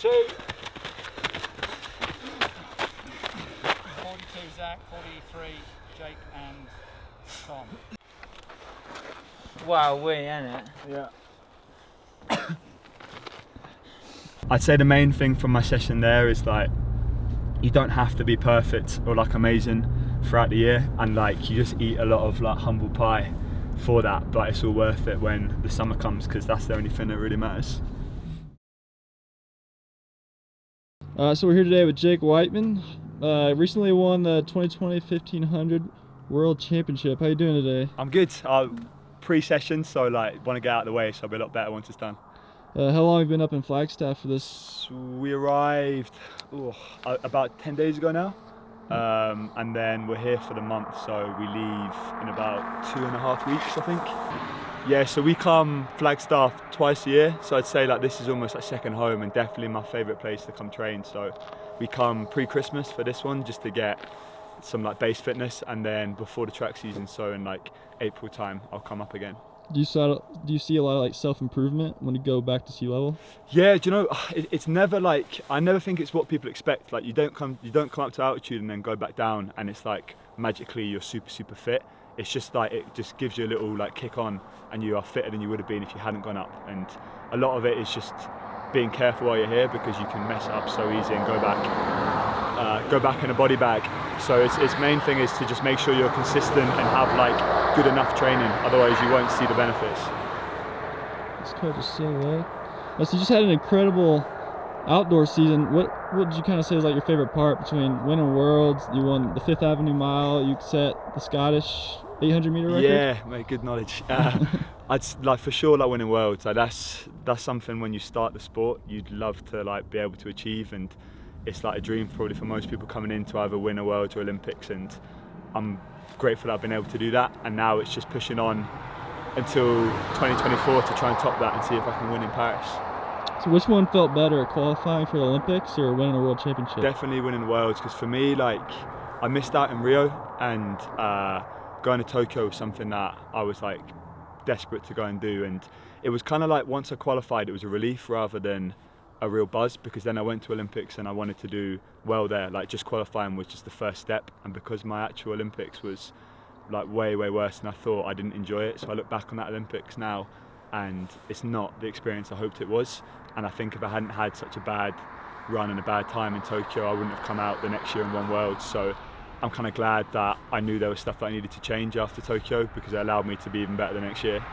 42 Zach, 43 Jake and Tom. Wow, ain't it? Yeah. I'd say the main thing from my session there is like, you don't have to be perfect or like amazing throughout the year, and like you just eat a lot of like humble pie for that, but it's all worth it when the summer comes, because that's the only thing that really matters. So we're here today with Jake Wightman. Recently won the 2020 1500 World Championship. How you doing today? I'm good. Pre-session, so like want to get out of the way, so I'll be a lot better once it's done. How long have you been up in Flagstaff for this? We arrived about 10 days ago now, and then we're here for the month, so we leave in about 2.5 weeks, I think. Yeah, so we come Flagstaff twice a year, so I'd say like this is almost like second home, and definitely my favourite place to come train. So we come pre-Christmas for this one just to get some like base fitness, and then before the track season, so in like April time, I'll come up again. Do you see a lot of like self-improvement when you go back to sea level? Yeah, do you know, it's never like, I never think it's what people expect. Like you don't come up to altitude and then go back down and it's like magically you're super fit. It's just like, it just gives you a little like kick on, and you are fitter than you would have been if you hadn't gone up. And a lot of it is just being careful while you're here, because you can mess it up so easy and go back in a body bag. So its main thing is to just make sure you're consistent and have like good enough training, otherwise you won't see the benefits. This coach is so low. So you just had an incredible outdoor season. What did you kind of say is like your favorite part between winning Worlds? You won the 5th Avenue Mile, you set the Scottish 800-meter record? Yeah, mate, good knowledge. I'd like for sure like winning Worlds. Like that's something when you start the sport you'd love to like be able to achieve, and it's like a dream probably for most people coming in to either win a Worlds or Olympics, and I'm grateful that I've been able to do that. And now it's just pushing on until 2024 to try and top that and see if I can win in Paris. So which one felt better, qualifying for the Olympics or winning a World Championship? Definitely winning the Worlds, because for me, like, I missed out in Rio, and going to Tokyo was something that I was like desperate to go and do, and it was kind of like once I qualified it was a relief rather than a real buzz, because then I went to Olympics and I wanted to do well there. Like just qualifying was just the first step, and because my actual Olympics was like way worse than I thought, I didn't enjoy it. So I look back on that Olympics now and it's not the experience I hoped it was, and I think if I hadn't had such a bad run and a bad time in Tokyo, I wouldn't have come out the next year and won Worlds. So I'm kind of glad that I knew there was stuff that I needed to change after Tokyo, because it allowed me to be even better the next year.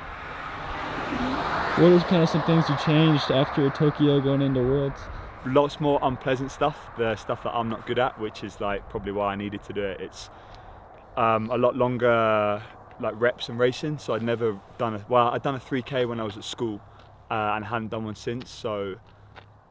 What are kind of some things you changed after Tokyo going into Worlds? Lots more unpleasant stuff, the stuff that I'm not good at, which is like probably why I needed to do it. It's a lot longer like reps and racing, so I'd never done I'd done a 3K when I was at school and hadn't done one since, so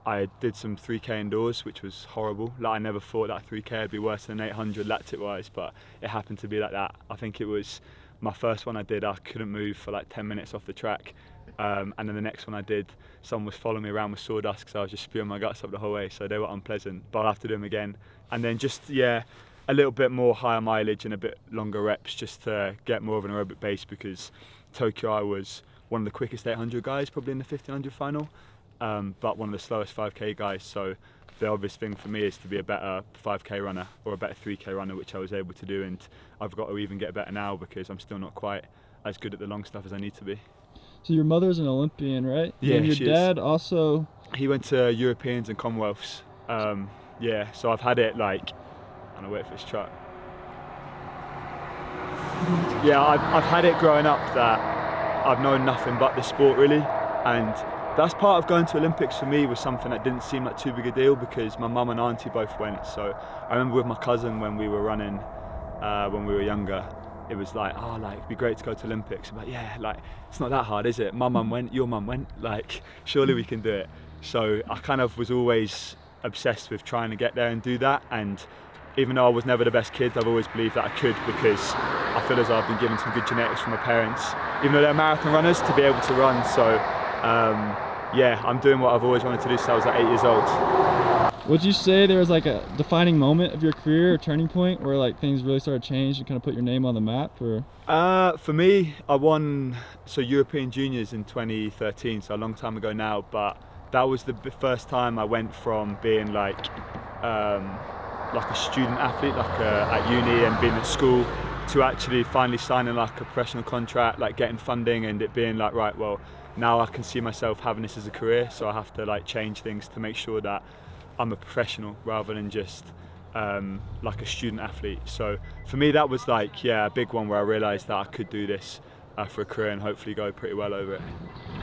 I did some 3K indoors, which was horrible. Like I never thought that 3K would be worse than 800 lactic wise, but it happened to be like that. I think it was my first one I did, I couldn't move for like 10 minutes off the track. And then the next one I did, someone was following me around with sawdust because I was just spewing my guts up the whole way, so they were unpleasant, but I'll have to do them again. And then just, yeah, a little bit more higher mileage and a bit longer reps just to get more of an aerobic base, because Tokyo I was one of the quickest 800 guys, probably in the 1500 final, but one of the slowest 5K guys, so the obvious thing for me is to be a better 5K runner or a better 3K runner, which I was able to do, and I've got to even get better now because I'm still not quite as good at the long stuff as I need to be. So your mother's an Olympian, right? Yeah, and your she dad is. Also? He went to Europeans and Commonwealths. Yeah, so I've had it like, I don't know, wait for this truck. Yeah, I've had it growing up that I've known nothing but the sport really, and that's part of going to Olympics for me was something that didn't seem like too big a deal, because my mum and auntie both went. So I remember with my cousin when we were running, when we were younger, it was like, oh, like it'd be great to go to Olympics. I'm like, yeah, like it's not that hard, is it? My mum went, your mum went, like surely we can do it. So I kind of was always obsessed with trying to get there and do that, and even though I was never the best kid, I've always believed that I could, because I feel as though I've been given some good genetics from my parents, even though they're marathon runners, to be able to run. So yeah, I'm doing what I've always wanted to do since I was like 8 years old. Would you say there was like a defining moment of your career, or turning point, where like things really started to change and kind of put your name on the map? Or for me, I won European Juniors in 2013, so a long time ago now, but that was the first time I went from being like a student athlete, at uni and being at school, to actually finally signing like a professional contract, like getting funding, and it being like, right, well, now I can see myself having this as a career, so I have to like change things to make sure that I'm a professional rather than just like a student athlete. So for me, that was like, yeah, a big one where I realised that I could do this for a career and hopefully go pretty well over it.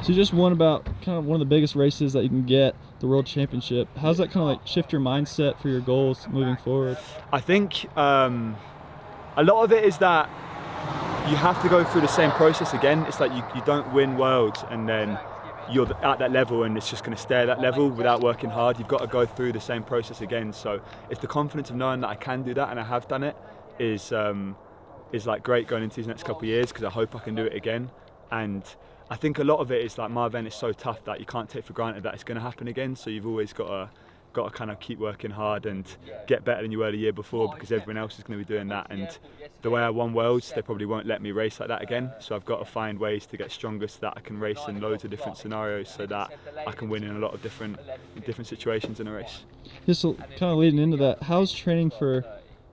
So you just won about kind of one of the biggest races that you can get, the World Championship. How's that kind of like shift your mindset for your goals moving forward? I think a lot of it is that you have to go through the same process again. It's like you don't win worlds and then you're at that level and it's just going to stay at that level without working hard. You've got to go through the same process again. So it's the confidence of knowing that I can do that and I have done it is like great going into these next couple of years, because I hope I can do it again. And I think a lot of it is like my event is so tough that you can't take for granted that it's going to happen again. So you've always got to kind of keep working hard and get better than you were the year before, because everyone else is going to be doing that. And the way I won Worlds, they probably won't let me race like that again. So I've got to find ways to get stronger so that I can race in loads of different scenarios, so that I can win in a lot of different situations in a race. Just so, kind of leading into that, how's training for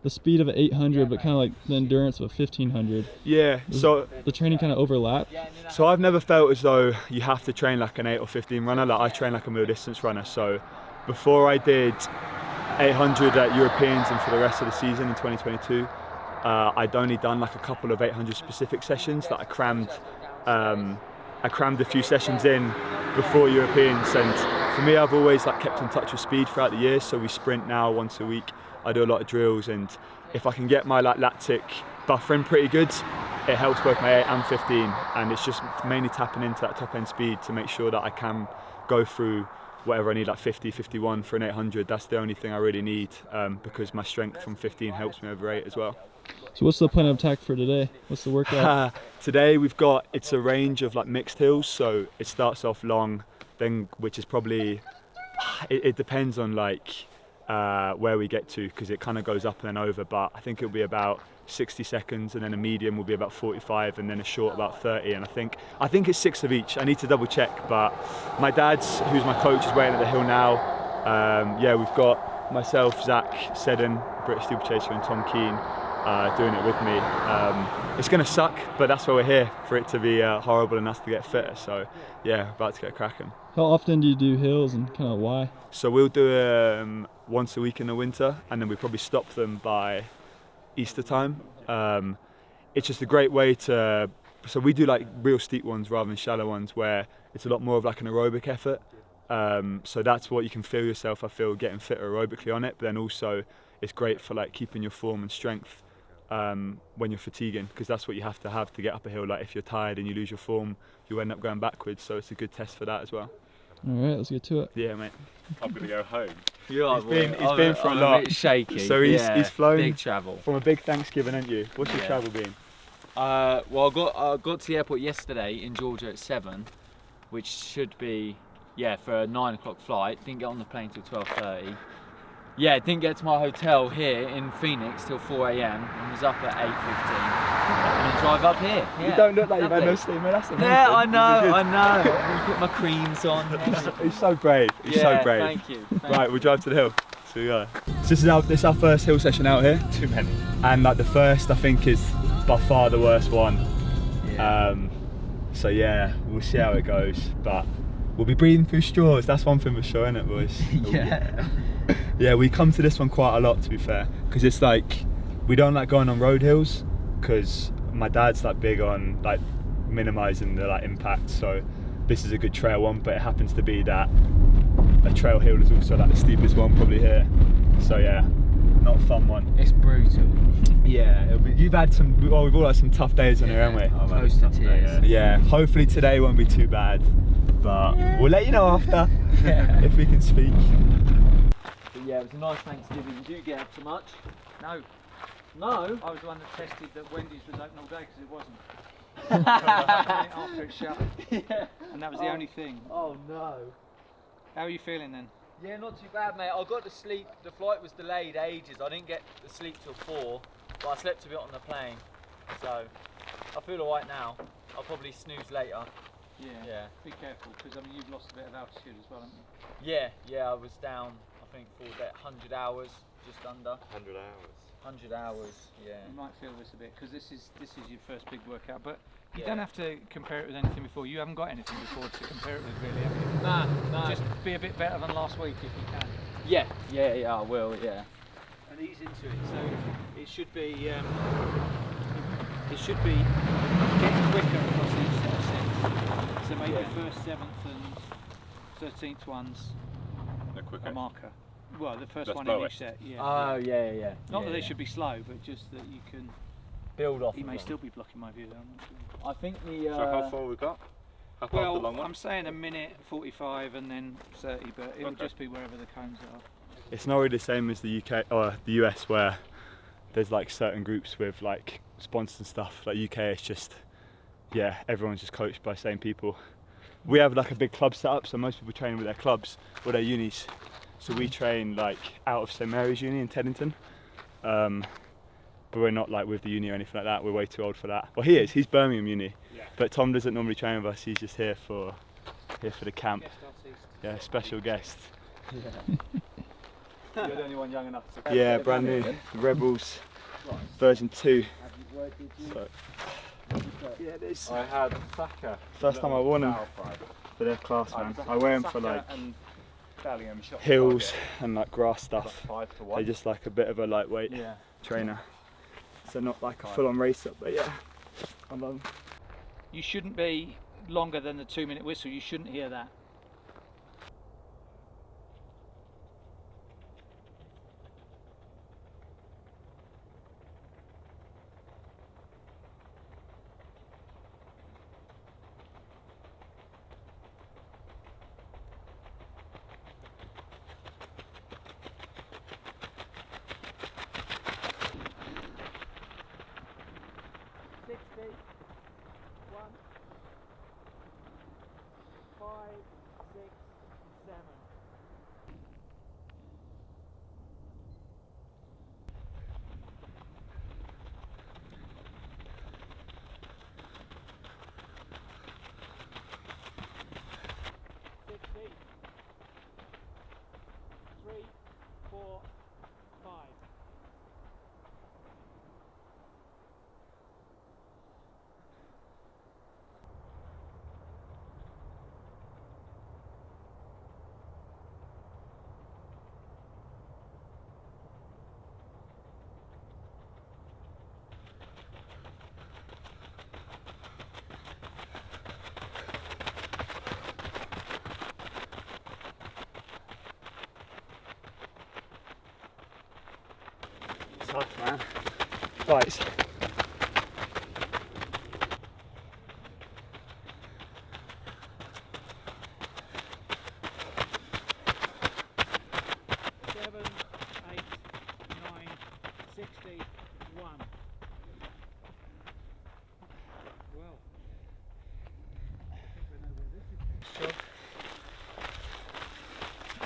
the speed of an 800 but kind of like the endurance of a 1500? Yeah, so the training kind of overlap? So I've never felt as though you have to train like an 8 or 15 runner. Like I train like a middle distance runner. So before I did 800 at Europeans and for the rest of the season in 2022, I'd only done like a couple of 800 specific sessions that I crammed a few sessions in before Europeans. And for me, I've always like kept in touch with speed throughout the year. So we sprint now once a week. I do a lot of drills, and if I can get my like lactic buffering pretty good, it helps both my 8 and 15. And it's just mainly tapping into that top end speed to make sure that I can go through whatever I need, like 50, 51 for an 800. That's the only thing I really need, because my strength from 15 helps me over 8 as well. So what's the plan of attack for today? What's the workout? Today it's a range of like mixed hills. So it starts off long, then which is probably, it depends on like where we get to, because it kind of goes up and then over, but I think it'll be about 60 seconds, and then a medium will be about 45, and then a short about 30. And I think it's 6 of each. I need to double check, but my dad's, who's my coach, is waiting at the hill now. Yeah, we've got myself, Zach Seddon, British steeplechaser, and Tom Keane doing it with me. It's going to suck, but that's why we're here, for it to be horrible and us to get fitter. So yeah, about to get cracking. How often do you do hills, and kind of why? So we'll do once a week in the winter, and then we probably stop them by Easter time. It's just a great way to, so we do like real steep ones rather than shallow ones, where it's a lot more of like an aerobic effort. So that's what you can feel yourself, I feel, getting fitter aerobically on it, but then also it's great for like keeping your form and strength when you're fatiguing, because that's what you have to get up a hill. Like if you're tired and you lose your form, you end up going backwards, so it's a good test for that as well. All right, let's get to it. Yeah, mate. I'm gonna go home. He's been for a lot. A bit shaky. So he's flown big travel from a big Thanksgiving, ain't you? What's your travel been? Well, I got to the airport yesterday in Georgia at 7, which should be for a 9 o'clock flight. Didn't get on the plane till 12:30. Yeah, didn't get to my hotel here in Phoenix till 4 a.m. and was up at 8:15. And then drive up here. Yeah, you don't look like you've had no sleep, mate. That's amazing. Yeah, I know. I put my creams on. He's so brave. He's so brave. Thank you. Right, we'll drive to the hill. So yeah. So this is our first hill session out here. Too many. And like the first, I think, is by far the worst one. Yeah. So yeah, we'll see how it goes. But we'll be breathing through straws. That's one thing for sure, isn't it, boys? Yeah. Yeah, we come to this one quite a lot, to be fair, because it's like we don't like going on road hills, because my dad's like big on like minimizing the like impact. So this is a good trail one, but it happens to be that a trail hill is also like the steepest one probably here. So yeah, not a fun one. It's brutal. Yeah, you've had some. We've all had some tough days on here, haven't we? Close to tears. Yeah. Hopefully today won't be too bad, but we'll let you know after if we can speak. But yeah, it was a nice Thanksgiving. Did you get up so much? No. No? I was the one that tested that Wendy's was open all day because it wasn't. After it shut. Yeah. And that was the only thing. Oh no. How are you feeling then? Yeah, not too bad, mate. I got to sleep. The flight was delayed ages. I didn't get to sleep till 4, but I slept a bit on the plane. So I feel alright now. I'll probably snooze later. Yeah. Be careful, because I mean you've lost a bit of altitude as well, haven't you? Yeah, I was down, I think, for about 100 hours, just under. 100 hours. 100 hours, yeah. You might feel this a bit, because this is your first big workout, but you Yeah. don't have to compare it with anything before. You haven't got anything before to compare it with, really, have you? No. Just be a bit better than last week if you can. Yeah, I will, yeah. And ease into it. So it should be getting quicker across each set of sets. So maybe the first, 7th and 13th ones They're quicker. a marker. Well, the first That's one slower. in each set. Yeah. Oh, yeah. Not that they should be slow, but just that you can. build off He of may them. still be blocking my view. Though, I'm not sure. I think the... So how far we got? How far the long Well, one? I'm saying a minute 45 and then 30, but it will Okay. just be wherever the cones are. It's not really the same as the UK or the US, where there's like certain groups with like sponsors and stuff. Like UK, it's just everyone's just coached by the same people. We have like a big club set up, so most people train with their clubs or their unis. So we train like out of St Mary's Uni in Teddington, but we're not like with the uni or anything like that. We're way too old for that. Well, he's Birmingham Uni, but Tom doesn't normally train with us. He's just here for the camp. Guest artist. Yeah, special guest. You're the only one young enough to... Yeah, brand new. Rebels version 2. So, yeah, it is. I had Saka. First time I won them for their class, man. I wear them for like hills and like grass stuff. 5 to 1. They're just like a bit of a lightweight trainer. So not like a full-on racer, but yeah, I love them. You shouldn't be longer than the 2-minute whistle. You shouldn't hear that. Tough, man. Right.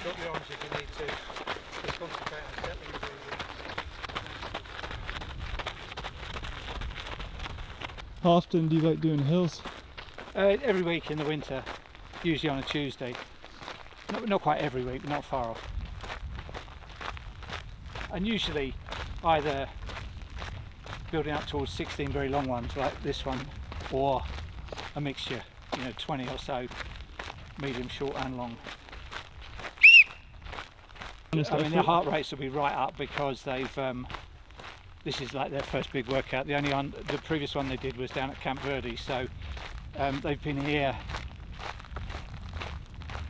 Drop your arms if you need to. Just concentrate on settling the breathing. How often do you like doing hills? Every week in the winter, usually on a Tuesday. Not quite every week, but not far off. And usually either building up towards 16 very long ones like this one, or a mixture, 20 or so, medium, short and long. I mean, their heart rates will be right up because they've this is like their first big workout. The previous one they did was down at Camp Verde, so they've been here.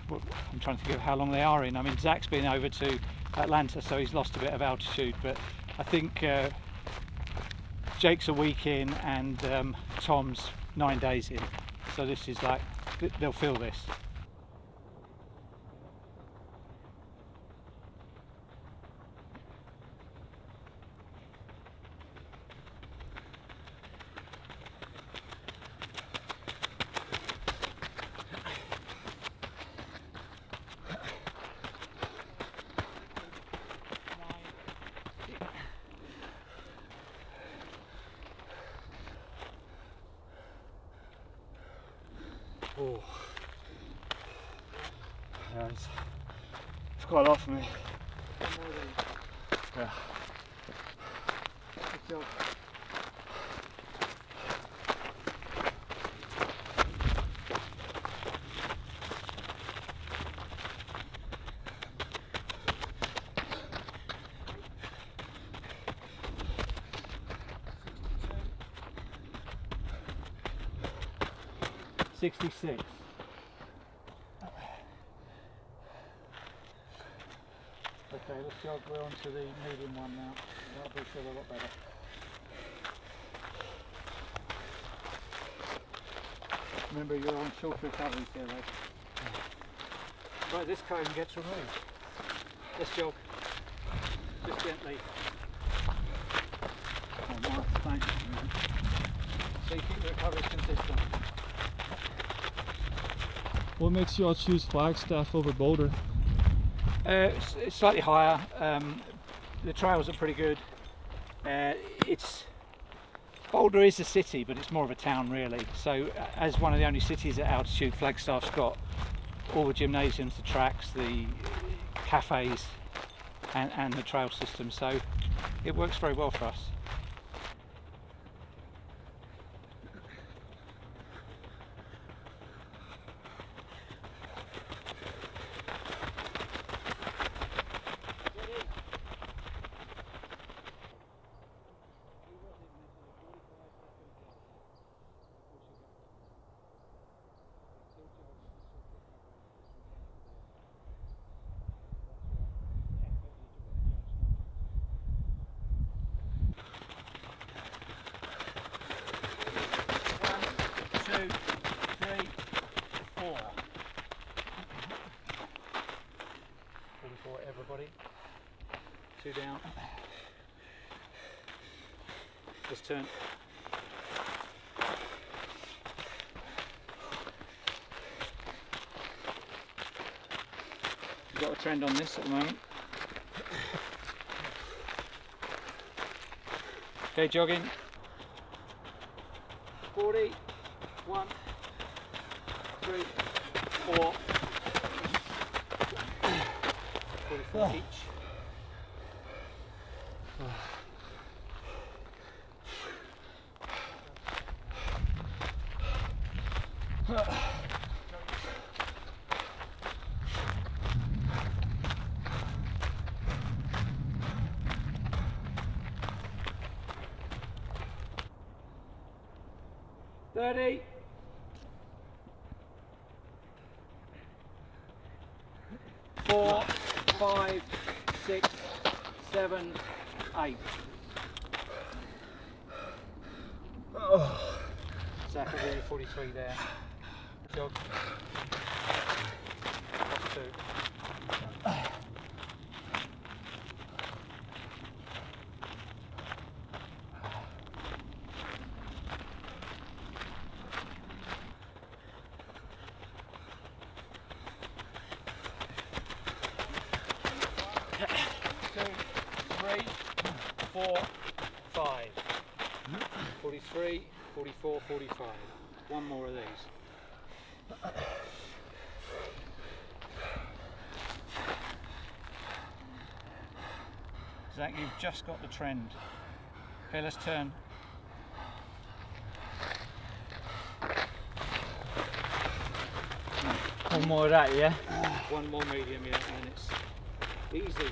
Well, I'm trying to think of how long they are in. I mean, Zach's been over to Atlanta, so he's lost a bit of altitude, but I think Jake's a week in and Tom's 9 days in, so this is like, they'll feel this. Oh. Yeah, it's quite a lot for me. Yeah. Good job. $66. Okay, let's jog. We're on to the medium one now. That'll be feel a lot better. Remember, you're on short recoveries here, though. Right, this cone gets removed. Let's jog. Just gently. Oh, nice, thanks. So you keep the recoveries consistent. What makes you all choose Flagstaff over Boulder? It's slightly higher. The trails are pretty good. Boulder is a city, but it's more of a town, really. So, as one of the only cities at altitude, Flagstaff's got all the gymnasiums, the tracks, the cafes, and the trail system. So, it works very well for us. Everybody, 2 down. Just turn. We've got a trend on this at the moment. Okay, jogging. 40, 1, 3, 4. 44 each. $30. 4, 5, 6, 7, 8. Zach will be 43 there. Jog. Off 2. Three, 4, 5. 43, 44, 45. One more of these. Zach, you've just got the trend. Okay, let's turn. One more of that, yeah? One more medium, yeah, and it's easy.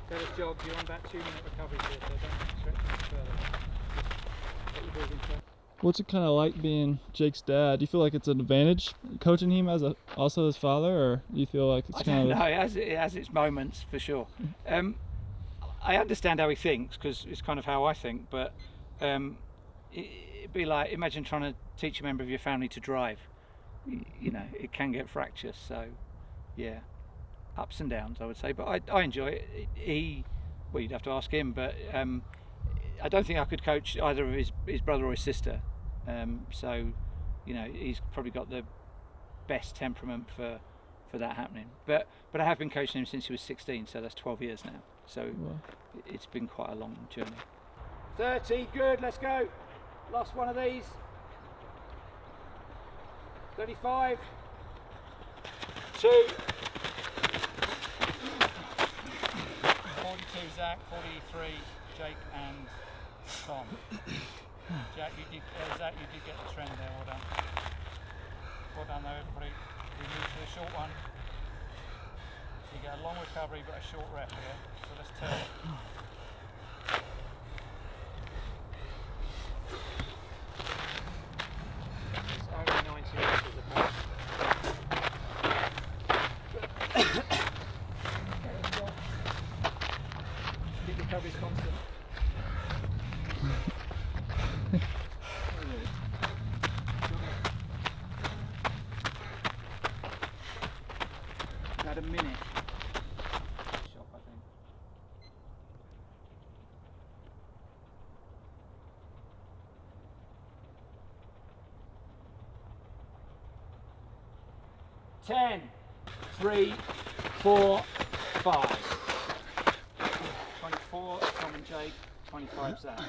Okay, let's jog. You're on about 2 minute recovery here, so don't stretch much further. Get your breathing first. What's it kind of like being Jake's dad? Do you feel like it's an advantage coaching him as also his father, or do you feel like it's I kind don't of? know, it has its moments for sure. I understand how he thinks because it's kind of how I think, but it'd be like, imagine trying to teach a member of your family to drive. You know, it can get fractious, so yeah, ups and downs I would say, but I enjoy it. Well, you'd have to ask him, but I don't think I could coach either of his brother or his sister, so you know, he's probably got the best temperament for that happening, but I have been coaching him since he was 16, so that's 12 years now, so Wow. it's been quite a long journey. 30, good, let's go, last one of these. 35, 2, 42 Zach, 43 Jake and Tom. Zach, you did get the trend there, well done. Well done though everybody. We move to the short one. So you get a long recovery but a short rep here. So let's turn it. It's only 90 metres apart. Keep recoveries constant. About a minute. Shot, I think. Ten, 3, 4, 5. 24, Tom and Jake. 25 Zach.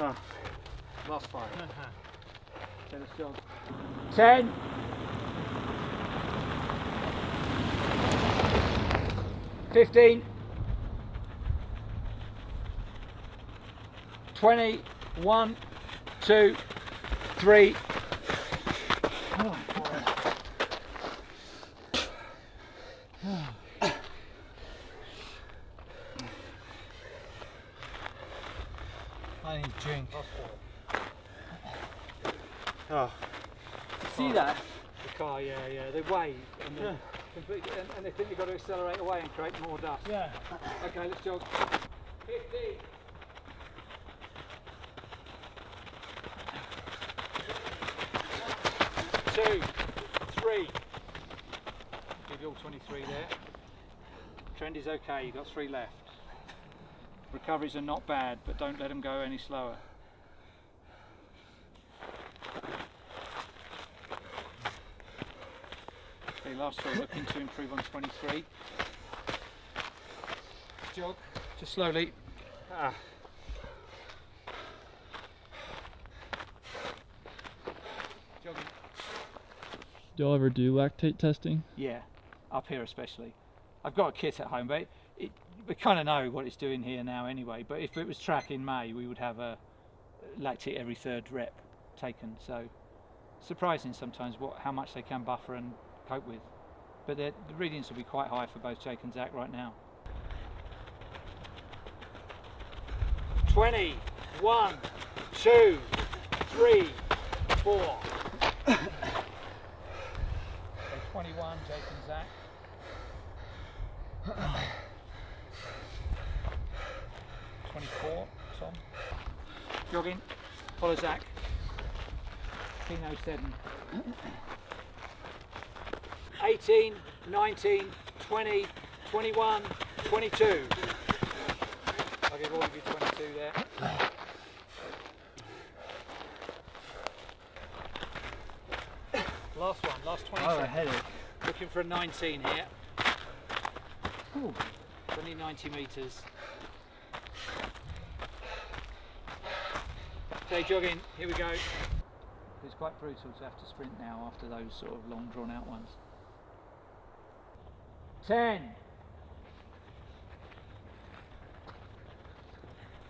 Oh, last 5. Tennis jog. 10. 15. 20. 1, 2, 3. I need a drink. Oh. See that? The car, yeah. They wave and they, and they think they've got to accelerate away and create more dust. Yeah. Okay, let's jog. 15. 2, 3. Give you all 23 there. Trend is okay, you've got 3 left. Recoveries are not bad, but don't let them go any slower. Okay, last 3, looking to improve on 23. Jog, just slowly. Jogging. Do y'all ever do lactate testing? Yeah, up here especially. I've got a kit at home, but we kind of know what it's doing here now anyway. But if it was track in May, we would have a lactate every 3rd rep taken. So surprising sometimes how much they can buffer and cope with. But the readings will be quite high for both Jake and Zach right now. 20, 1, 2, 3, 4. 21, Jake and Zach. 24, Tom. Jogging, follow Zach. Pino 7. 18, 19, 20, 21, 22. I'll give all of you 22 there. Last one, last 20 Oh, a seconds. headache. Looking for a 19 here. Ooh, only 90 metres. Okay, jogging, here we go. It's quite brutal to have to sprint now after those sort of long drawn out ones. 10.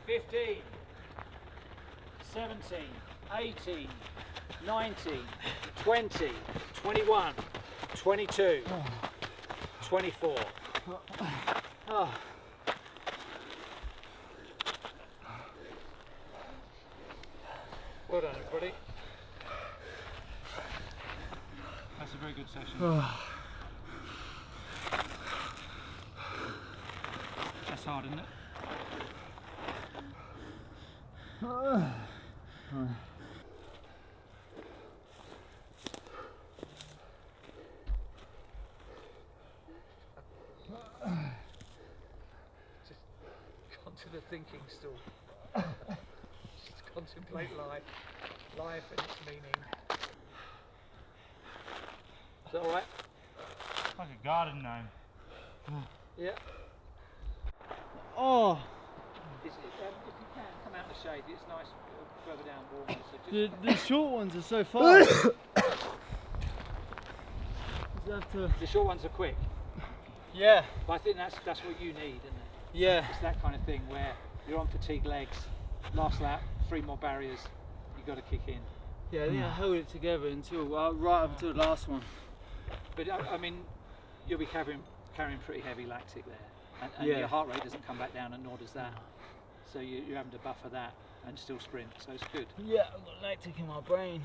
15. 17. 18. 19. 20. 21. 22. 24. Oh. Well done, everybody. That's a very good session. That's hard, isn't it? Just consider thinking still. Just contemplate life and its meaning. Is that alright? Like a garden gnome. Yeah. Oh, If you can come out the shade, it's nice further down warmer. So just the short ones are so fast. the short ones are quick, Yeah, but I think that's what you need, isn't it? yeah. It's that kind of thing where you're on fatigue legs, last lap, 3 more barriers, you got to kick in. Yeah, I think I held it together until right up until the last one. But I mean, you'll be carrying pretty heavy lactic there, and Yeah. your heart rate doesn't come back down, and nor does that. So you're having to buffer that and still sprint. So it's good. Yeah, I've got lactic in my brain.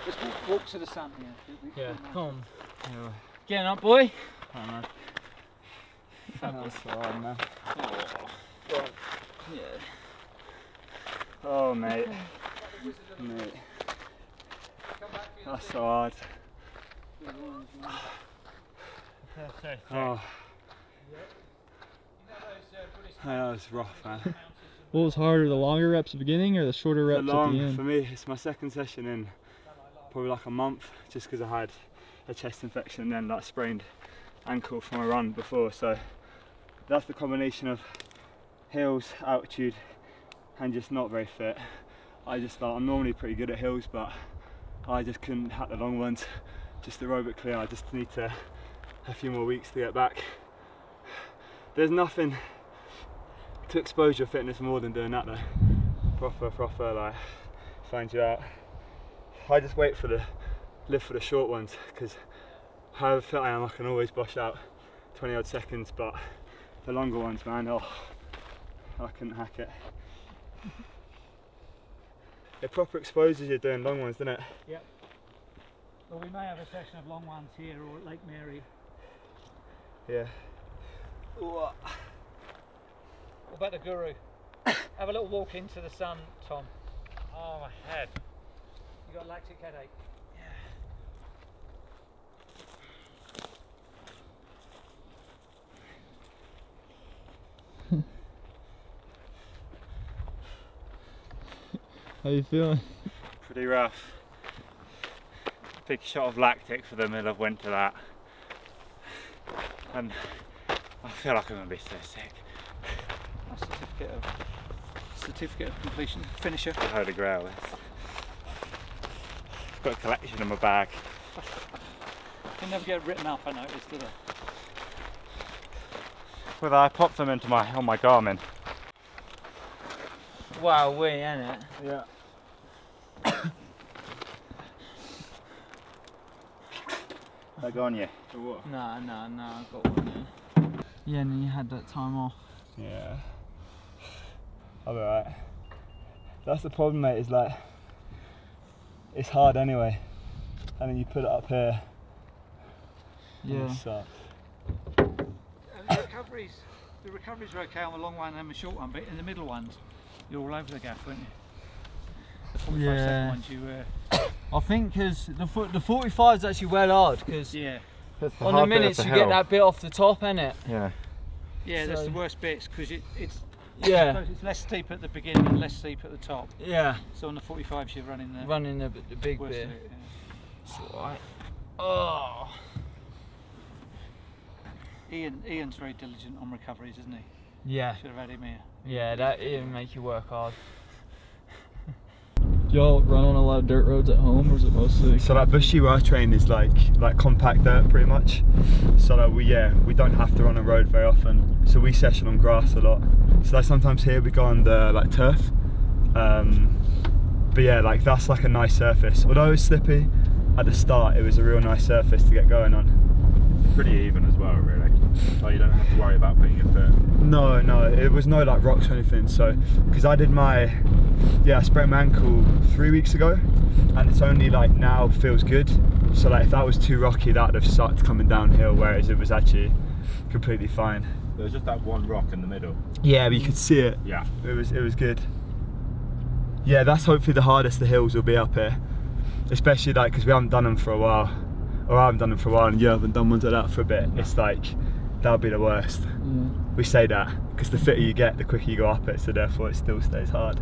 Let's walk to the sun here. Yeah, come on. Getting up, boy. That's hard, man. Yeah. Oh, mate. Mate. That's so hard. Oh. That was rough, man. What was harder, the longer reps at the beginning or the shorter The reps at the long, end? for me, it's my second session in probably like a month, just because I had a chest infection and then like sprained ankle from a run before. So that's the combination of hills, altitude, and just not very fit. I just thought I'm normally pretty good at hills, but I just couldn't hack the long ones just aerobically. I just need a few more weeks to get back. There's nothing to expose your fitness more than doing that though. Proper like find you out. I just live for the short ones, because however fit I am, I can always bosh out 20 odd seconds, but the longer ones, man, oh, I couldn't hack it. It proper exposes you doing long ones, doesn't it? Yep. Well, we may have a section of long ones here or at Lake Mary. Yeah. What about the Guru? Have a little walk into the sun, Tom. Oh, my head. You got a lactic headache? How you feeling? Pretty rough. Big shot of lactic for the middle of winter, that. And I feel like I'm going to be so sick. A certificate of completion, finisher. The Holy Grail is. Got a collection in my bag. They never get written up, I noticed, do they? Well, I popped them into on my Garmin. Wow, ain't it? Yeah. I go on you. No, I got one there. Yeah, and then you had that time off. Yeah. I'll be alright. That's the problem, mate, is like, it's hard anyway. And then you put it up here. And Yeah. it sucks. The recoveries are okay on the long one and the short one, but in the middle ones, you're all over the gaff, weren't you? The 45 second ones, you I think because the 45 is actually well hard, because yeah. on the minutes you get that bit off the top, innit? Yeah. Yeah, that's So- the worst bits, because it's Yeah. it's less steep at the beginning and less steep at the top. Yeah. So on the 45s you're running the Running the big worst bit. of it. Yeah. It's alright. Oh. Ian's very diligent on recoveries, isn't he? Yeah. Should have had him here. Yeah, that even make you work hard. Do y'all run on a lot of dirt roads at home, or is it mostly? So like Bushy where I train is like compact dirt pretty much. So like we don't have to run a road very often. So we session on grass a lot. So like sometimes here we go on the like turf. But yeah, like that's like a nice surface. Although it was slippy at the start, it was a real nice surface to get going on. Pretty even as well, really. So you don't have to worry about putting your foot. No, it was no like rocks or anything. So, because I sprained my ankle 3 weeks ago, and it's only like now feels good. So like if that was too rocky, that would have sucked coming downhill. Whereas it was actually completely fine. There was just that one rock in the middle. Yeah, but you could see it. Yeah. It was good. Yeah, that's hopefully the hardest the hills will be up here, especially like because we haven't done them for a while, or I haven't done them for a while, and you haven't done ones like that for a bit. It's like that'll be the worst. Yeah. We say that because the fitter you get, the quicker you go up it, so therefore it still stays hard.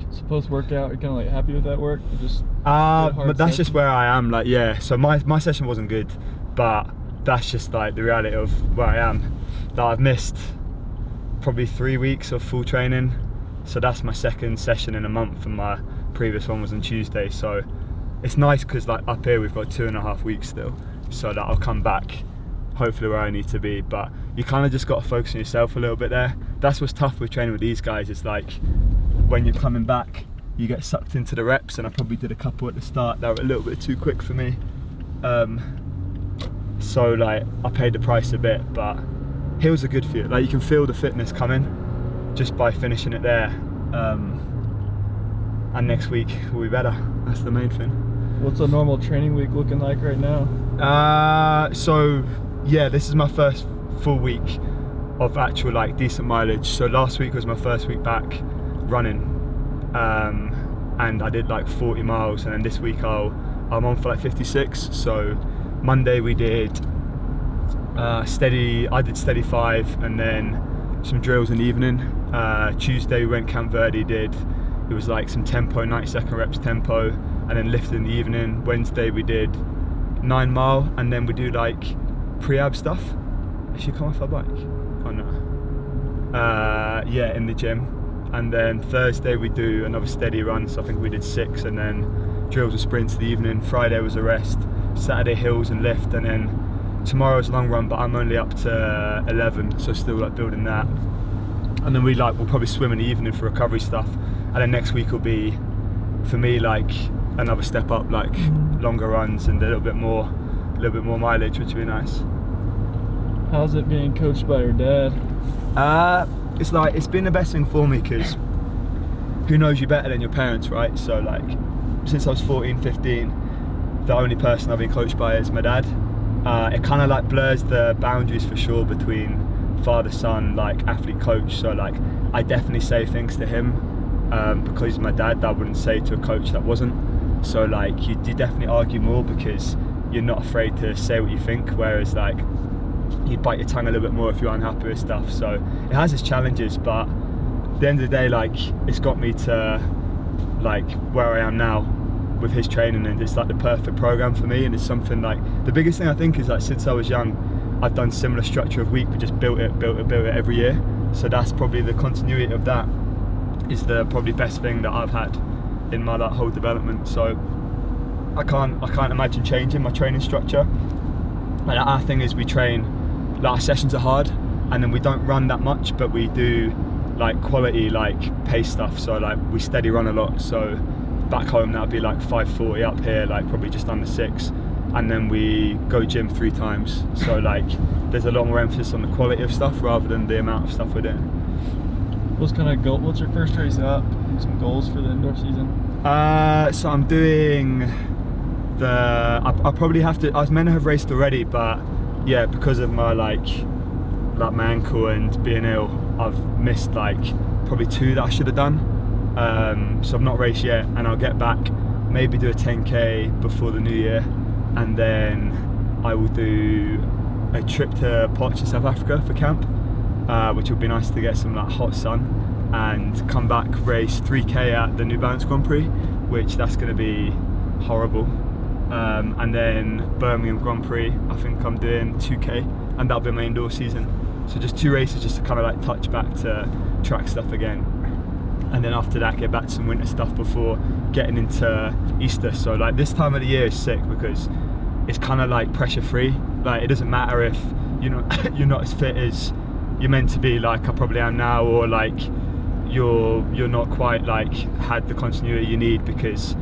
So post workout, you're kind of like happy with that work? Or just But that's just where I am. Like yeah, so my session wasn't good, but that's just like the reality of where I am. That I've missed probably 3 weeks of full training. So that's my second session in a month, and my previous one was on Tuesday. So it's nice because like up here we've got 2.5 weeks still, so that I'll come back hopefully where I need to be. But you kind of just got to focus on yourself a little bit there. That's what's tough with training with these guys, is like when you're coming back you get sucked into the reps, and I probably did a couple at the start that were a little bit too quick for me. So like I paid the price a bit, but hills are good for you. Like you can feel the fitness coming just by finishing it there. And next week will be better. That's the main thing. What's a normal training week looking like right now? So yeah, this is my first full week of actual like decent mileage. So last week was my first week back running, and I did like 40 miles, and then this week I'm on for like 56. So Monday we did steady. I did steady 5, and then some drills in the evening. Tuesday we went Camp Verde, it was like some tempo, 90-second reps tempo, and then lifted in the evening. Wednesday we did 9 mile, and then we do like pre-ab stuff. Has she come off her bike? Oh no. Yeah, in the gym. And then Thursday we do another steady run, so I think we did 6, and then drills and sprints in the evening. Friday was a rest. Saturday hills and lift, and then tomorrow's a long run, but I'm only up to 11, so still like building that. And then we'll probably swim in the evening for recovery stuff, and then next week will be for me like another step up, like longer runs and a little bit more mileage, which would be nice. How's it being coached by your dad? It's been the best thing for me, because who knows you better than your parents, right? So like since I was 14, 15, the only person I've been coached by is my dad. It kind of like blurs the boundaries for sure between father, son, like athlete, coach. So like I definitely say things to him because he's my dad that I wouldn't say to a coach that wasn't. So like you definitely argue more because you're not afraid to say what you think, whereas like you bite your tongue a little bit more if you're unhappy with stuff. So it has its challenges, but at the end of the day, like it's got me to like where I am now with his training, and it's like the perfect program for me. And it's something like the biggest thing I think is like since I was young I've done similar structure of week, but just built it every year. So that's probably the continuity of that is the probably best thing that I've had in my like whole development. So I can't imagine changing my training structure. And our thing is we train, like our sessions are hard, and then we don't run that much, but we do like quality like pace stuff. So like we steady run a lot. So back home that'd be like 5:40, up here like probably just under 6, and then we go gym 3 times. So like there's a lot more emphasis on the quality of stuff rather than the amount of stuff we're doing. What's your first race up? Some goals for the indoor season? So I'm doing I probably have to. I was meant to have raced already, but yeah, because of my like my ankle and being ill, I've missed like probably 2 that I should have done. So I've not raced yet, and I'll get back, maybe do a 10k before the new year, and then I will do a trip to Potch in South Africa for camp, which will be nice to get some like hot sun, and come back, race 3k at the New Balance Grand Prix, which that's going to be horrible. And then Birmingham Grand Prix, I think I'm doing 2k, and that'll be my indoor season. So just 2 races just to kind of like touch back to track stuff again, and then after that get back to some winter stuff before getting into Easter. So like this time of the year is sick because it's kind of like pressure free. Like it doesn't matter if you're not as fit as you're meant to be, like I probably am now, or like you're not quite like had the continuity you need, because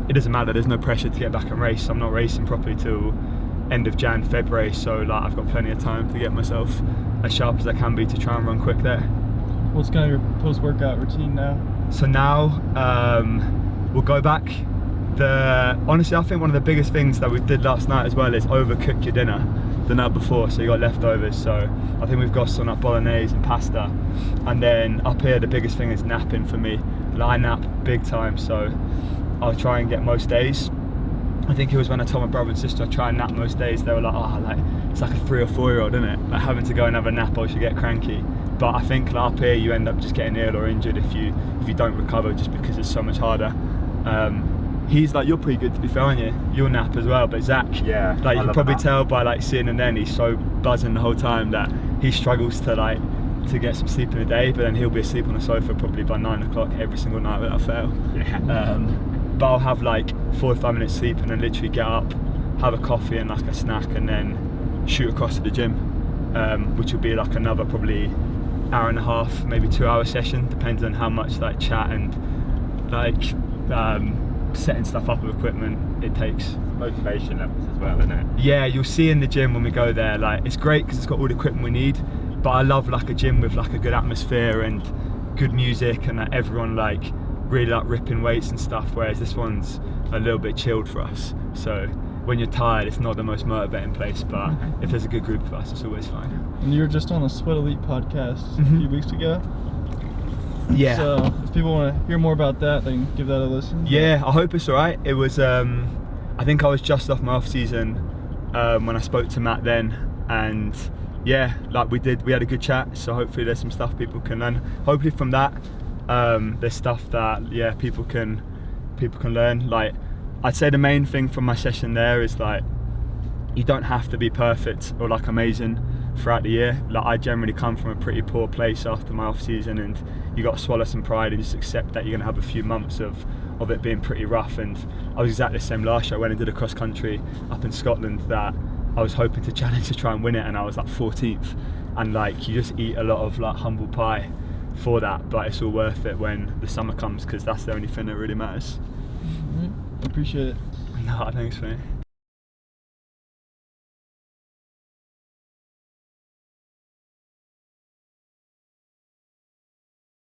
it doesn't matter. There's no pressure to get back and race. I'm not racing properly till end of Jan, February, so like I've got plenty of time to get myself as sharp as I can be to try and run quick there. What's kind of your post-workout routine now? So now we'll go back. Honestly, I think one of the biggest things that we did last night as well is overcook your dinner the night before, so you got leftovers. So I think we've got some like bolognese and pasta, and then up here the biggest thing is napping for me. Like, I nap big time, so I'll try and get most days. I think it was when I told my brother and sister I'd try and nap most days, they were like, oh, like it's like a 3 or 4 year old, isn't it? Like having to go and have a nap or you get cranky. But I think like up here you end up just getting ill or injured if you don't recover, just because it's so much harder. He's like, you're pretty good to be fair, aren't you? You'll nap as well, but Zach, yeah, like you can probably tell by like seeing him then, he's so buzzing the whole time that he struggles to like to get some sleep in the day, but then he'll be asleep on the sofa probably by 9 o'clock every single night without fail. Yeah. But I'll have like 45 minutes sleep and then literally get up, have a coffee and like a snack, and then shoot across to the gym, which will be like another probably hour and a half, maybe 2 hour session, depends on how much like chat and like setting stuff up with equipment it takes. Motivation levels as well, isn't it? Yeah, you'll see in the gym when we go there, like it's great because it's got all the equipment we need, but I love like a gym with like a good atmosphere and good music, and like, everyone like really like ripping weights and stuff, whereas this one's a little bit chilled for us. So when you're tired, it's not the most motivating place, but if there's a good group of us, it's always fine. And you were just on a Sweat Elite podcast a few weeks ago. Yeah. So if people want to hear more about that, they can give that a listen. Yeah, I hope it's alright. It was, I think I was just off my off season when I spoke to Matt then, and yeah, like we had a good chat. So hopefully there's some stuff people can learn. Hopefully from that, there's stuff that people can learn. Like I'd say the main thing from my session there is like you don't have to be perfect or like amazing throughout the year. Like I generally come from a pretty poor place after my off season, and you got to swallow some pride and just accept that you're going to have a few months of it being pretty rough. And I was exactly the same last year. I went and did a cross country up in Scotland that I was hoping to challenge to try and win it, and I was like 14th, and like you just eat a lot of like humble pie for that, but it's all worth it when the summer comes because that's the only thing that really matters. All right. Appreciate it. No, thanks mate.